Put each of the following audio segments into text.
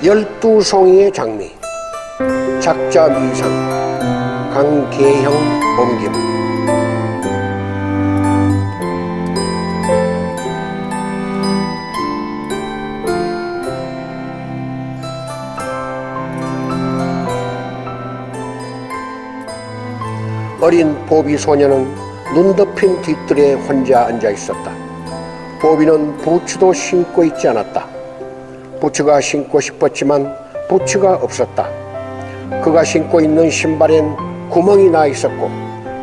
12송이의 장미, 작자 미상, 강계형 옮김. 어린 보비 소녀는 눈 덮인 뒤뜰에 혼자 앉아 있었다. 보비는 부츠도 신고 있지 않았다. 부츠가 신고 싶었지만 부츠가 없었다. 그가 신고 있는 신발엔 구멍이 나 있었고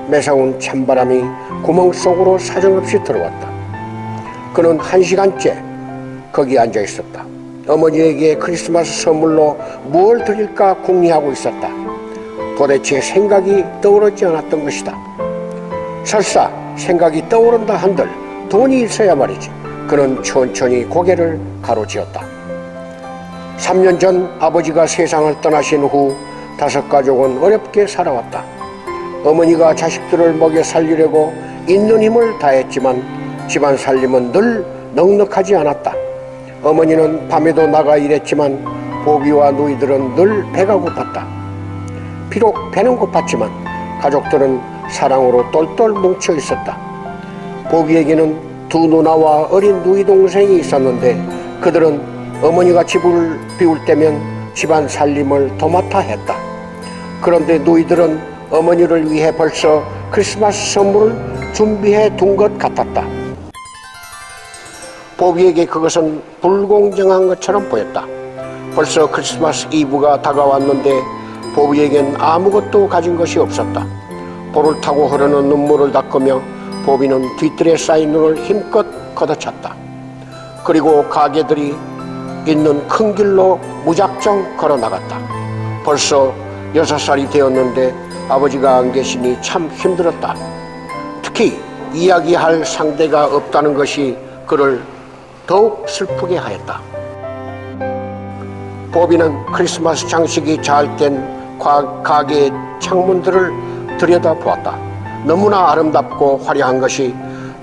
매서운 찬바람이 구멍 속으로 사정없이 들어왔다. 그는 1시간째 거기 앉아 있었다. 어머니에게 크리스마스 선물로 뭘 드릴까 궁리하고 있었다. 도대체 생각이 떠오르지 않았던 것이다. 설사 생각이 떠오른다 한들 돈이 있어야 말이지. 그는 천천히 고개를 가로지었다. 3년 전 아버지가 세상을 떠나신 후 5가족은 어렵게 살아왔다. 어머니가 자식들을 먹여 살리려고 있는 힘을 다했지만 집안 살림은 늘 넉넉하지 않았다. 어머니는 밤에도 나가 일했지만 보비와 누이들은 늘 배가 고팠다. 비록 배는 고팠지만 가족들은 사랑으로 똘똘 뭉쳐 있었다. 보비에게는 2 누나와 어린 누이 동생이 있었는데 그들은 어머니가 집을 비울 때면 집안 살림을 도맡아 했다. 그런데 누이들은 어머니를 위해 벌써 크리스마스 선물을 준비해 둔 것 같았다. 보비에게 그것은 불공정한 것처럼 보였다. 벌써 크리스마스 이브가 다가왔는데 보비에겐 아무것도 가진 것이 없었다. 볼을 타고 흐르는 눈물을 닦으며 보비는 뒤뜰에 쌓인 눈을 힘껏 걷어찼다. 그리고 가게들이 있는 큰 길로 무작정 걸어나갔다. 벌써 6살이 되었는데 아버지가 안 계시니 참 힘들었다. 특히 이야기할 상대가 없다는 것이 그를 더욱 슬프게 하였다. 보비는 크리스마스 장식이 잘 된 가게의 창문들을 들여다보았다. 너무나 아름답고 화려한 것이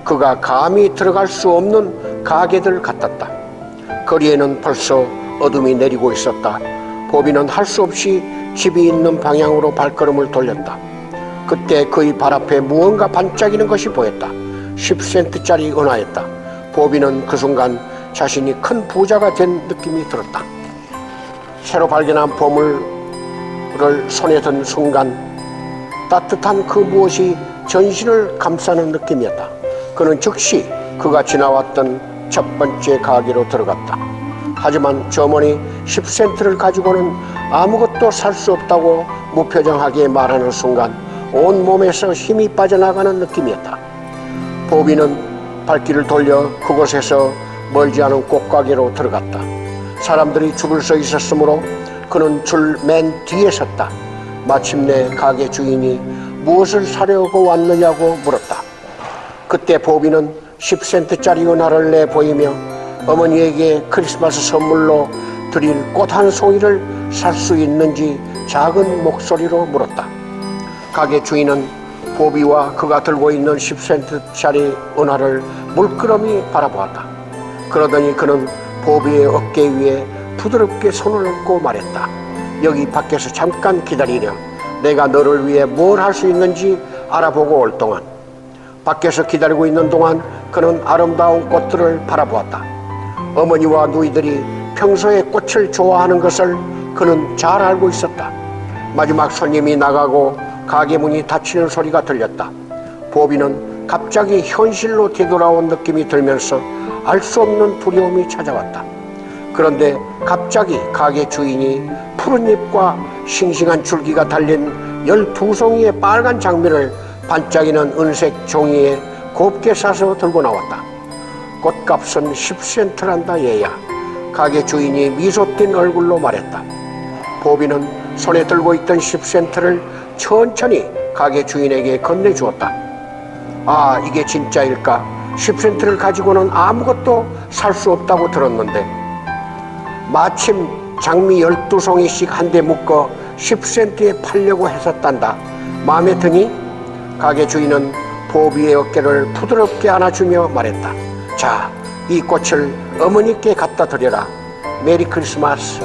그가 감히 들어갈 수 없는 가게들 같았다. 거리에는 벌써 어둠이 내리고 있었다. 보비는 할 수 없이 집이 있는 방향으로 발걸음을 돌렸다. 그때 그의 발 앞에 무언가 반짝이는 것이 보였다. 10센트짜리 은화였다. 보비는 그 순간 자신이 큰 부자가 된 느낌이 들었다. 새로 발견한 보물을 손에 든 순간 따뜻한 그 무엇이 전신을 감싸는 느낌이었다. 그는 즉시 그가 지나왔던 첫 번째 가게로 들어갔다. 하지만 점원이 10센트를 가지고는 아무것도 살 수 없다고 무표정하게 말하는 순간 온 몸에서 힘이 빠져나가는 느낌이었다. 보비는 발길을 돌려 그곳에서 멀지 않은 꽃가게로 들어갔다. 사람들이 줄을 서 있었으므로 그는 줄 맨 뒤에 섰다. 마침내 가게 주인이 무엇을 사려고 왔느냐고 물었다. 그때 보비는 10센트짜리 은화를 내보이며 어머니에게 크리스마스 선물로 드릴 꽃 한 송이를 살 수 있는지 작은 목소리로 물었다. 가게 주인은 보비와 그가 들고 있는 10센트짜리 은화를 물끄러미 바라보았다. 그러더니 그는 보비의 어깨 위에 부드럽게 손을 얹고 말했다. 여기 밖에서 잠깐 기다리렴. 내가 너를 위해 뭘 할 수 있는지 알아보고 올 동안. 밖에서 기다리고 있는 동안 그는 아름다운 꽃들을 바라보았다. 어머니와 누이들이 평소에 꽃을 좋아하는 것을 그는 잘 알고 있었다. 마지막 손님이 나가고 가게 문이 닫히는 소리가 들렸다. 보비는 갑자기 현실로 되돌아온 느낌이 들면서 알 수 없는 두려움이 찾아왔다. 그런데 갑자기 가게 주인이 푸른 잎과 싱싱한 줄기가 달린 12송이의 빨간 장미를 반짝이는 은색 종이에 곱게 싸서 들고 나왔다. 꽃값은 10센트란다 얘야. 가게 주인이 미소 띤 얼굴로 말했다. 보비는 손에 들고 있던 10센트를 천천히 가게 주인에게 건네주었다. 아, 이게 진짜일까? 10센트를 가지고는 아무것도 살 수 없다고 들었는데 마침 장미 12송이씩 한 대 묶어 10센트에 팔려고 했었단다. 마음에 드니? 가게 주인은 보비의 어깨를 부드럽게 안아주며 말했다. 자, 이 꽃을 어머니께 갖다 드려라. 메리 크리스마스.